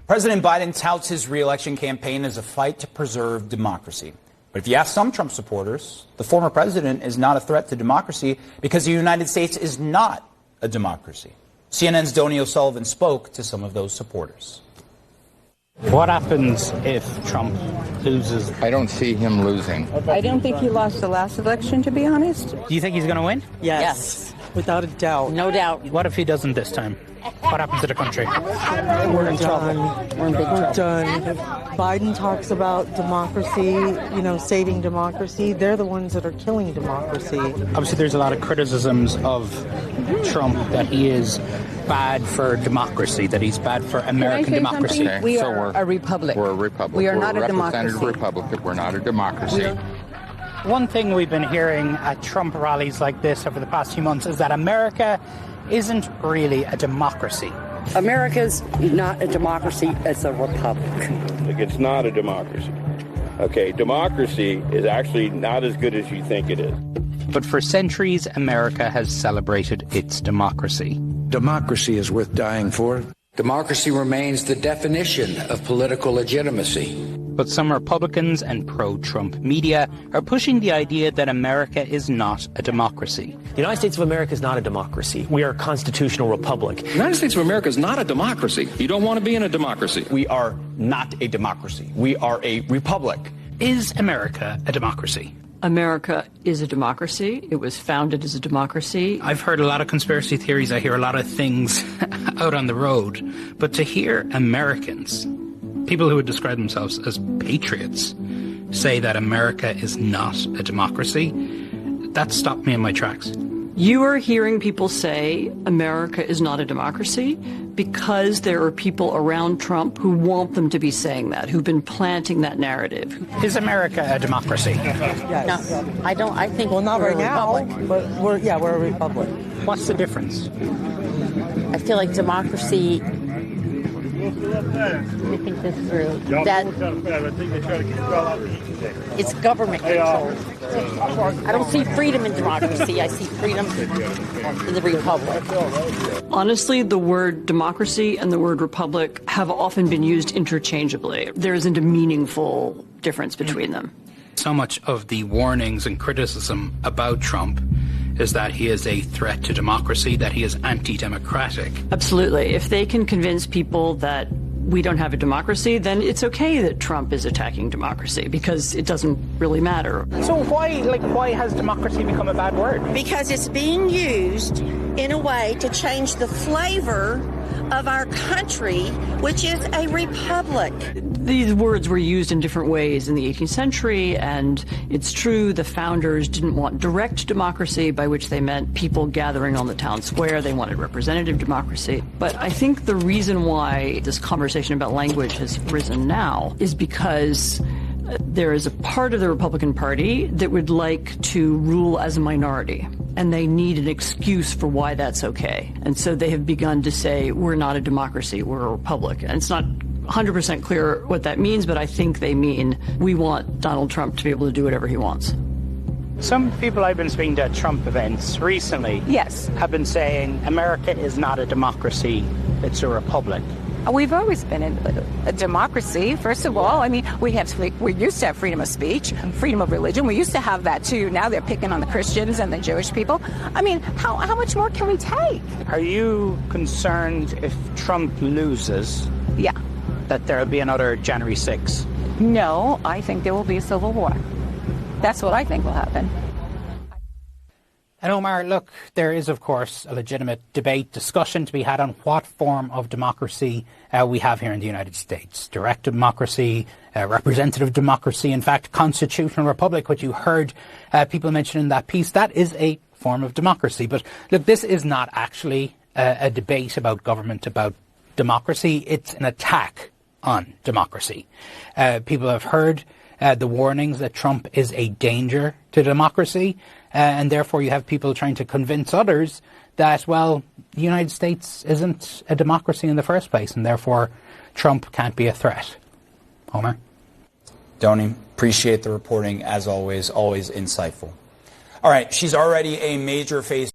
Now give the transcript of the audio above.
President Biden touts his re-election campaign as a fight to preserve democracy. But if you ask some Trump supporters, the former president is not a threat to democracy because the United States is not a democracy. CNN's Donnie O'Sullivan spoke to some of those supporters. What happens if Trump loses? I don't see him losing. I don't think he lost the last election, to be honest. Do you think he's going to win? Yes. Without a doubt. No doubt. What if he doesn't this time? What happens to the country? We're done. We're in big trouble. We're done. Biden talks about democracy, saving democracy. They're the ones that are killing democracy. Obviously, there's a lot of criticisms of Trump that he is bad for democracy, that he's bad for American democracy. Okay, we are a republic. We're a republic. We are we're not a democracy. Representative republic. We're not a democracy. One thing we've been hearing at Trump rallies like this over the past few months is that America isn't really a democracy. America's not a democracy, it's a republic. It's not a democracy. Okay, democracy is actually not as good as you think it is. But for centuries, America has celebrated its democracy. Democracy is worth dying for. Democracy remains the definition of political legitimacy. But some Republicans and pro-Trump media are pushing the idea that America is not a democracy. The United States of America is not a democracy. We are a constitutional republic. The United States of America is not a democracy. You don't want to be in a democracy. We are not a democracy. We are a republic. Is America a democracy? America is a democracy. It was founded as a democracy. I've heard a lot of conspiracy theories. I hear a lot of things out on the road. But to hear Americans, people who would describe themselves as patriots, say that America is not a democracy, that stopped me in my tracks. You are hearing people say America is not a democracy because there are people around Trump who want them to be saying that, who've been planting that narrative. Is America a democracy? Yes. No, I don't. I think not we're right now, but we're a republic. What's the difference? I feel like democracy. Let me think this through. That it's government control. I don't see freedom in democracy. I see freedom in the republic. Honestly, the word democracy and the word republic have often been used interchangeably. There isn't a meaningful difference between them. So much of the warnings and criticism about Trump is that he is a threat to democracy, that he is anti-democratic. Absolutely. If they can convince people that we don't have a democracy, then it's okay that Trump is attacking democracy because it doesn't really matter. So why has democracy become a bad word? Because it's being used in a way to change the flavor of our country, which is a republic. These words were used in different ways in the 18th century, and it's true the founders didn't want direct democracy, by which they meant people gathering on the town square. They wanted representative democracy. But I think the reason why this conversation about language has risen now is because there is a part of the Republican Party that would like to rule as a minority, and they need an excuse for why that's okay. And so they have begun to say, we're not a democracy, we're a republic. And it's not 100% clear what that means, but I think they mean we want Donald Trump to be able to do whatever he wants. Some people I've been speaking to at Trump events recently have been saying America is not a democracy, it's a republic. We've always been in a democracy, first of all. I mean, we used to have freedom of speech, freedom of religion. We used to have that, too. Now they're picking on the Christians and the Jewish people. I mean, how much more can we take? Are you concerned if Trump loses? Yeah. That there will be another January 6th? No, I think there will be a civil war. That's what I think will happen. And Omar, look, there is, of course, a legitimate debate, discussion to be had on what form of democracy we have here in the United States. Direct democracy, representative democracy, in fact, constitutional republic, which you heard people mention in that piece. That is a form of democracy. But look, this is not actually a debate about government, about democracy. It's an attack on democracy. People have heard the warnings that Trump is a danger to democracy. And therefore you have people trying to convince others that, well, the United States isn't a democracy in the first place, and therefore Trump can't be a threat. Homer? Donnie, appreciate the reporting, as always insightful. All right, she's already a major face.